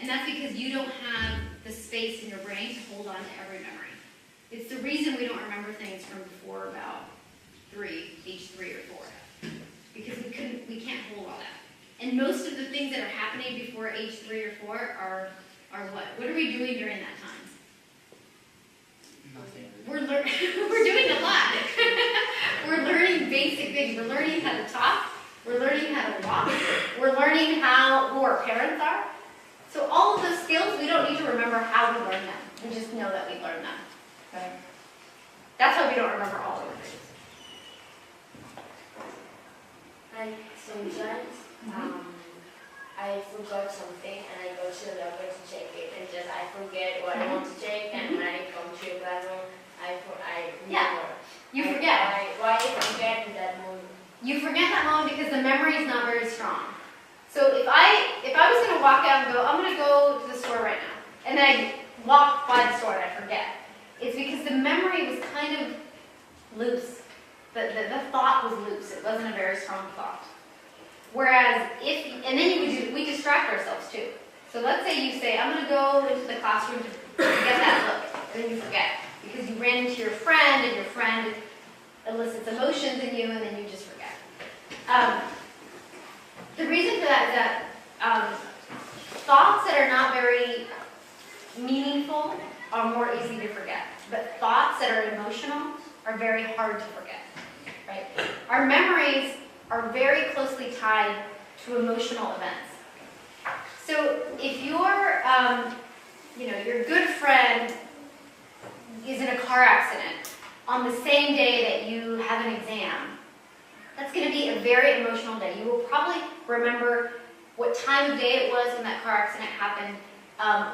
Speaker 2: And that's because you don't have the space in your brain to hold on to every memory. It's the reason we don't remember things from before about age 3 or 4. Because we can't hold all that. And most of the things that are happening before age 3 or 4 are what? What are we doing during that time?
Speaker 7: Nothing.
Speaker 2: We're doing a lot. We're learning basic things. We're learning how to talk. We're learning how to walk. We're learning who our parents are. So all of those skills, we don't need to remember how we learned them. We just know that we learned them. Okay? That's why we don't remember all of the things.
Speaker 4: Like sometimes I forgot something and I go to the library to check it and just I forget what I want to check, and when I come to your classroom I remember.
Speaker 2: You forget.
Speaker 4: Why I forget in that moment?
Speaker 2: You forget that moment because the memory is not very strong. So if I was going to walk out and go, I'm going to go to the store right now, and then I walk by the store and I forget, it's because the memory was kind of loose. The thought was loose. It wasn't a very strong thought. Whereas and then we distract ourselves too. So let's say you say, I'm going to go into the classroom to get that look, and then you forget because you ran into your friend and your friend elicits emotions in you, and then you just forget. The reason for that is that thoughts that are not very meaningful are more easy to forget, but thoughts that are emotional are very hard to forget. Right? Our memories are very closely tied to emotional events. So if your good friend is in a car accident on the same day that you have an exam, that's going to be a very emotional day. You will probably remember what time of day it was when that car accident happened,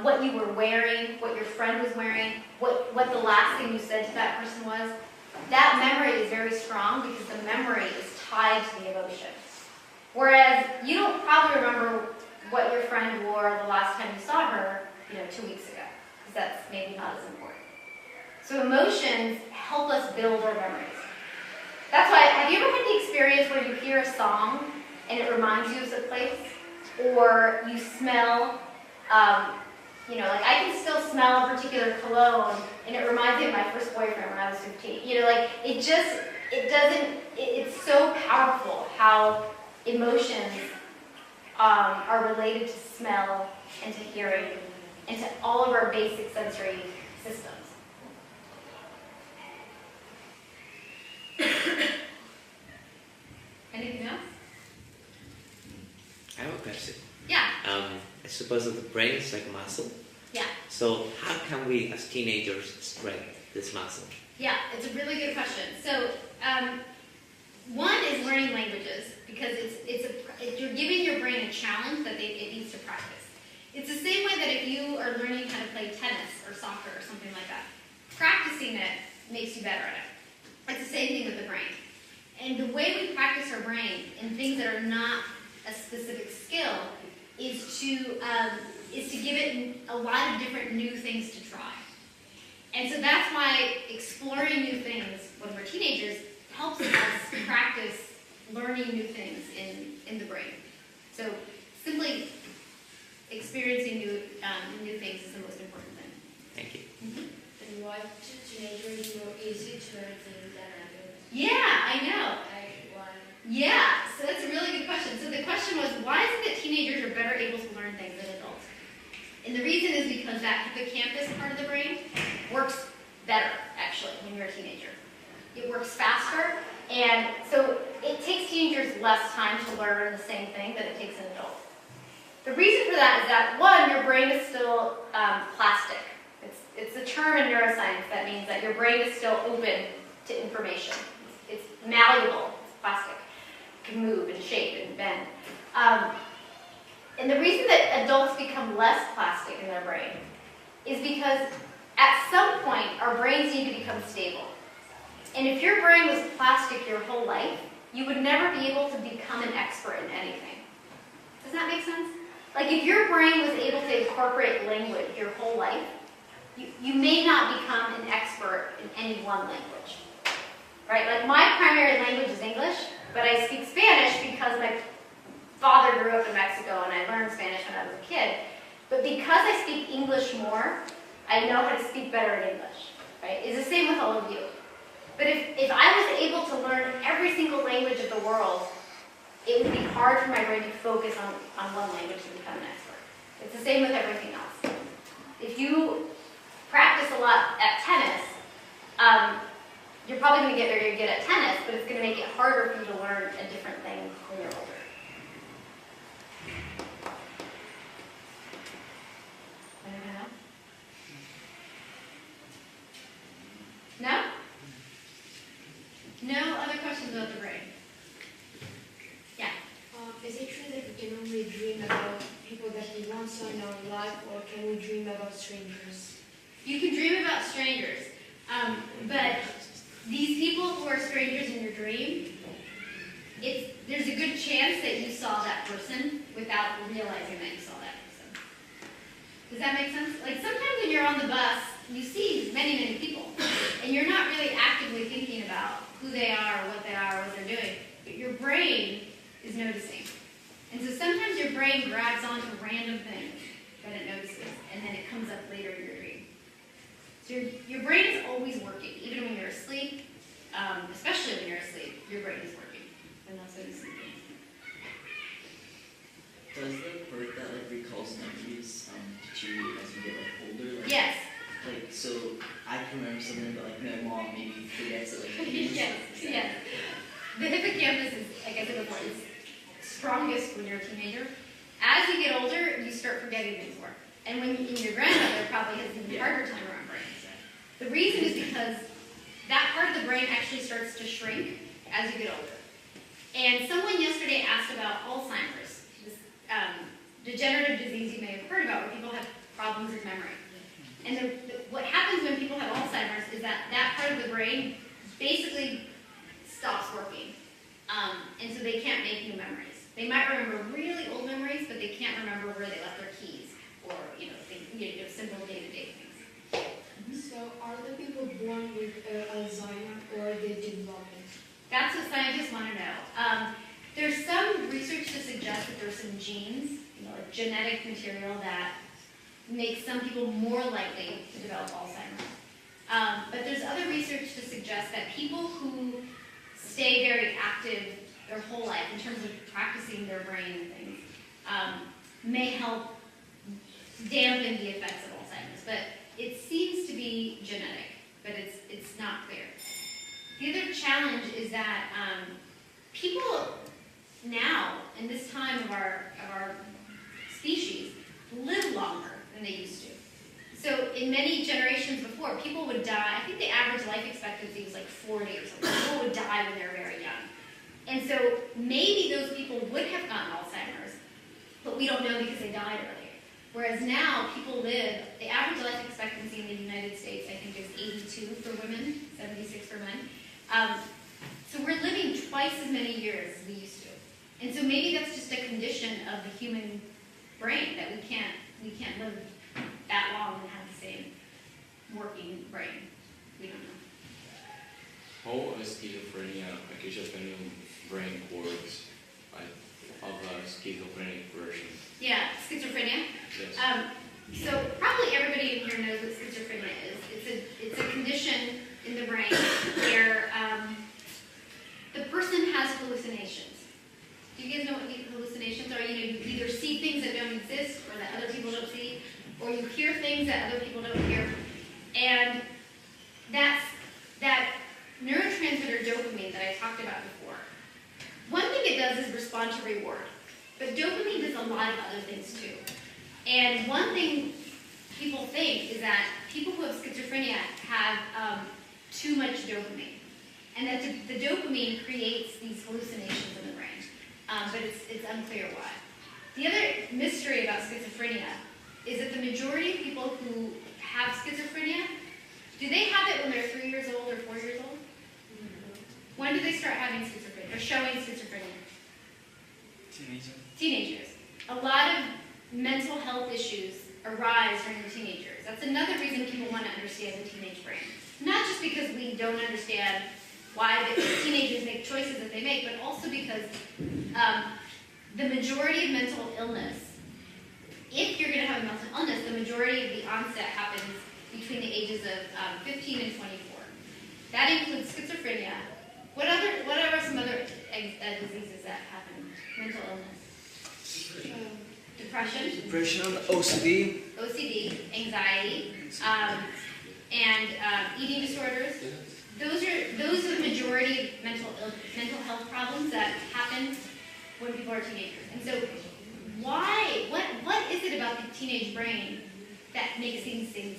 Speaker 2: what you were wearing, what your friend was wearing, what the last thing you said to that person was. That memory is very strong because the memory is tied to the emotion. Whereas you don't probably remember what your friend wore the last time you saw her, 2 weeks ago, because that's maybe not as important. So emotions help us build our memories. That's why, have you ever had the experience where you hear a song and it reminds you of a place? Or you smell, you know, like I can still smell a particular cologne and it reminds me of my first boyfriend when I was 15. You know, like it's so powerful how emotions are related to smell and to hearing and to all of our basic sensory systems. Anything else?
Speaker 9: I have a question.
Speaker 2: Yeah.
Speaker 9: I suppose that the brain is like a muscle.
Speaker 2: Yeah.
Speaker 9: So how can we, as teenagers, strengthen this muscle?
Speaker 2: Yeah, it's a really good question. So, one is learning languages because you're giving your brain a challenge that it needs to practice. It's the same way that if you are learning how to play tennis or soccer or something like that, practicing it makes you better at it. It's the same thing with the brain. And the way we practice our brain in things that are not a specific skill is to give it a lot of different new things to try. And so that's why exploring new things when we're teenagers helps us practice learning new things in the brain. So simply experiencing new things is the most important thing.
Speaker 9: Thank you.
Speaker 2: Mm-hmm.
Speaker 4: And why do teenagers more easy to learn things than adults?
Speaker 2: Yeah, I know.
Speaker 4: Like why?
Speaker 2: Yeah, so that's a really good question. So the question was, why is it that teenagers are better able to learn things than adults? And the reason is because that hippocampus part of the brain works better, actually, when you're a teenager. It works faster, and so it takes teenagers less time to learn the same thing that it takes an adult. The reason for that is that, one, your brain is still plastic. It's a term in neuroscience that means that your brain is still open to information. It's malleable, it's plastic. It can move and shape and bend. And the reason that adults become less plastic in their brain is because at some point our brains need to become stable. And if your brain was plastic your whole life, you would never be able to become an expert in anything. Does that make sense? Like if your brain was able to incorporate language your whole life, you may not become an expert in any one language. Right? Like my primary language is English, but I speak Spanish because my father grew up in Mexico and I learned Spanish when I was a kid. But because I speak English more, I know how to speak better in English. Right? It's the same with all of you. But if I was able to learn every single language of the world, it would be hard for my brain to focus on one language to become an expert. It's the same with everything else. If you practice a lot at tennis, you're probably going to get very good at tennis, but it's going to make it harder for you to learn a different thing when you're older. Anyone else? No? No other questions about the brain? Yeah.
Speaker 10: Is it true that we can only dream about people that we once saw in our life, or can we dream about strangers?
Speaker 2: You can dream about strangers, but these people who are strangers in your dream, there's a good chance that you saw that person without realizing that you saw that person. Does that make sense? Like sometimes when you're on the bus, you see many, many people, and you're not really actively thinking about who they are, what they are, what they're doing, but your brain is noticing. And so sometimes your brain grabs onto random things that it notices, and then it comes up later in your dream. So your brain is always working, even when you're asleep, especially when you're asleep, your brain is working. And that's what you see.
Speaker 5: Does the part that like recalls memories deteriorate as you get like older? Like,
Speaker 2: Yes.
Speaker 5: Like so, I can remember something, but like my mom maybe forgets it. Like
Speaker 2: Yes, yes. The hippocampus is, like I said before, is strongest when you're a teenager. As you get older, you start forgetting things more. And when your grandmother probably has an even harder time remembering. The reason is because that part of the brain actually starts to shrink as you get older. And someone yesterday asked about Alzheimer's, this degenerative disease you may have heard about, where people have problems with memory. And what happens when people have Alzheimer's is that part of the brain basically stops working. And so they can't make new memories. They might remember really old memories, but they can't remember where they left their keys or simple day-to-day things.
Speaker 10: So are the people born with Alzheimer, or they develop it?
Speaker 2: That's that's what scientists want to know. There's some research to suggest that there's some genes, like genetic material that makes some people more likely to develop Alzheimer's. But there's other research to suggest that people who stay very active their whole life in terms of practicing their brain and things may help dampen the effects of Alzheimer's. But it seems to be genetic, but it's not clear. The other challenge is that people now, in this time of our species, live longer than they used to. So in many generations before, people would die. I think the average life expectancy was like 40 or something. People would die when they were very young. And so maybe those people would have gotten Alzheimer's, but we don't know because they died earlier. Whereas now, people live, the average life expectancy in the United States, I think, is 82 for women, 76 for men. So we're living twice as many years as we used to. And so maybe that's just a condition of the human brain, that we can't live that long and have the same working brain. We don't know.
Speaker 6: How is schizophrenia brain works, like of a schizophrenic version?
Speaker 2: Yeah, schizophrenia.
Speaker 6: Yes.
Speaker 2: So probably everybody in here knows what schizophrenia is. It's a condition in the brain where the person has hallucinations. Do you guys know what hallucinations are? You either see things that don't exist or that other people don't see, or you hear things that other people don't hear. And that neurotransmitter dopamine that I talked about before. One thing it does is respond to reward, but dopamine does a lot of other things too. And one thing people think is that people who have schizophrenia have too much dopamine, and that the dopamine creates these hallucinations in the brain, but it's unclear why. The other mystery about schizophrenia is that the majority of people who have schizophrenia, do they have it when they're 3 years old or 4 years old? When do they start having schizophrenia or showing schizophrenia? Teenagers. A lot of mental health issues arise during the teenagers. That's another reason people want to understand the teenage brain. Not just because we don't understand why the teenagers make choices that they make, but also because the majority of mental illness, if you're going to have a mental illness, the majority of the onset happens between the ages of 15 and 24. That includes schizophrenia. What are some other diseases that happen? Mental illness. Depression, OCD, anxiety, and eating disorders. Those are the majority of mental health problems that happen when people are teenagers. And so, why? What is it about the teenage brain that makes these things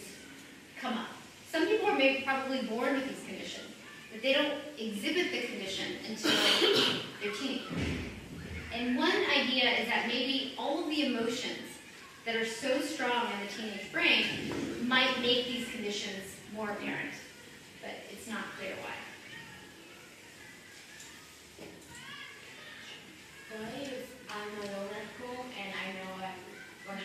Speaker 2: come up? Some people are maybe probably born with these conditions, but they don't exhibit the condition until they're teenagers. And one idea is that maybe all of the emotions that are so strong in the teenage brain might make these conditions more apparent, but it's not clear why.
Speaker 4: What if I'm alone at home and I know I'm 100%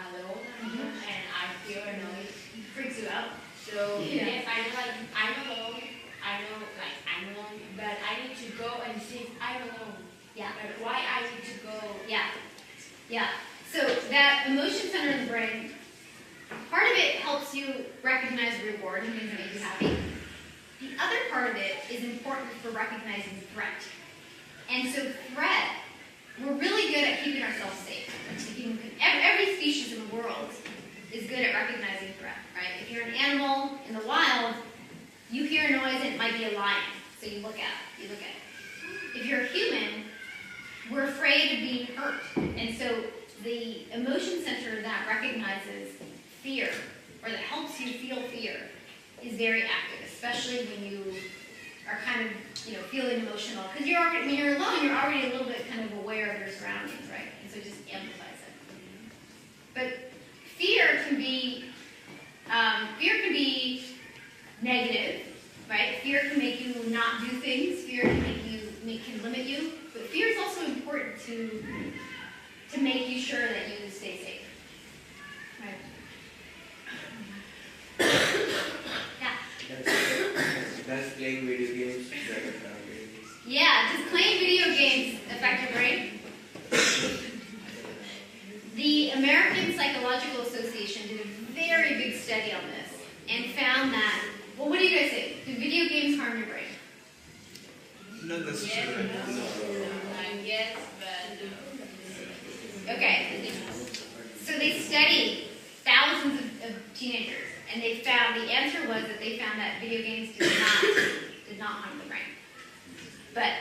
Speaker 4: alone and I feel annoyed?
Speaker 2: Freaks you out?
Speaker 4: So if I know I'm alone, I'm alone, but I need to go and see if I'm alone.
Speaker 2: Yeah.
Speaker 4: But why I need to go?
Speaker 2: Yeah. So that emotion center in the brain, part of it helps you recognize reward and things that make you happy. The other part of it is important for recognizing threat. And so threat, we're really good at keeping ourselves safe. Every species in the world is good at recognizing threat, right? If you're an animal in the wild, you hear a noise and it might be a lion, so you look at it. If you're a human, we're afraid of being hurt. And so the emotion center that recognizes fear, or that helps you feel fear, is very active, especially when you are kind of, feeling emotional. Because when you're alone, you're already a little bit kind of aware of your surroundings, right? And so it just amplifies it. But fear can be negative, right? Fear can make you not do things. Fear can limit you. But fear is also important to make you sure that you stay safe. Right? Yeah.
Speaker 1: That's playing video games better nowadays.
Speaker 2: Psychological Association did a very big study on this and found that, well, what do you guys think? Do video games harm your brain?
Speaker 1: Not necessarily.
Speaker 2: Yes, but no. Okay. So they studied thousands of teenagers, and they found, the answer was that they found that video games did not harm the brain. But,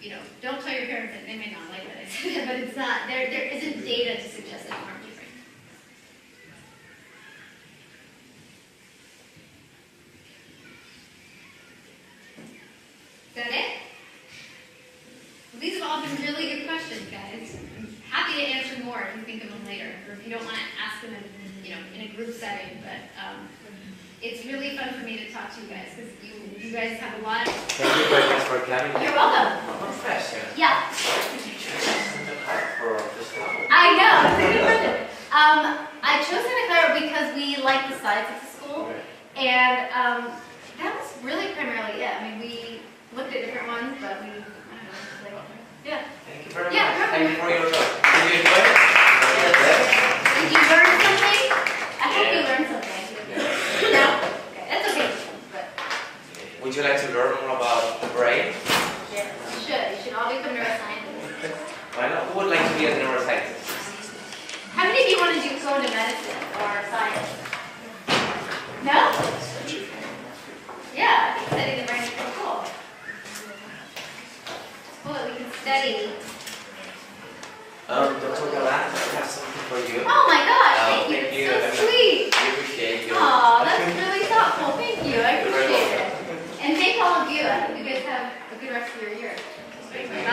Speaker 2: you know, don't tell your parents that. They may not like that I said that, but it's not, there isn't data to suggest that it harms your brain. Is that it? Well, these have all been really good questions, guys. I'm happy to answer more if you think of them later, or if you don't want to ask them in a group setting. But it's really fun for me to talk to you guys because you guys have a lot.
Speaker 9: Thank you very much for coming.
Speaker 2: You're welcome.
Speaker 9: One question.
Speaker 2: Yeah.
Speaker 9: The card for this couple.
Speaker 2: I know. It's a good question. I chose Santa Clara because we like the size of the school, and that was really primarily it. I mean, we looked at different ones, but we, I don't know, like, yeah.
Speaker 9: Thank you very much.
Speaker 2: Yeah,
Speaker 9: Thank you for your talk. Did you enjoy it?
Speaker 2: Did you learn something? I hope you learned something. No? Okay, that's okay. But
Speaker 9: Would you like to learn more about the brain?
Speaker 2: yeah, you should. You should all become neuroscientists.
Speaker 9: Why not? Who would like to be a neuroscientist?
Speaker 2: How many of you want to go into medicine or science? No? Yeah, I think studying the brain is pretty cool. Cool that we can study.
Speaker 9: Dr. Galvan, I have something for you.
Speaker 2: Oh my gosh, thank you.
Speaker 9: Thank you.
Speaker 2: It's so sweet.
Speaker 9: We appreciate your...
Speaker 2: Aw, that's really thoughtful. Thank you. I appreciate it. And thank all of you. I hope you guys have a good rest of your year. Bye.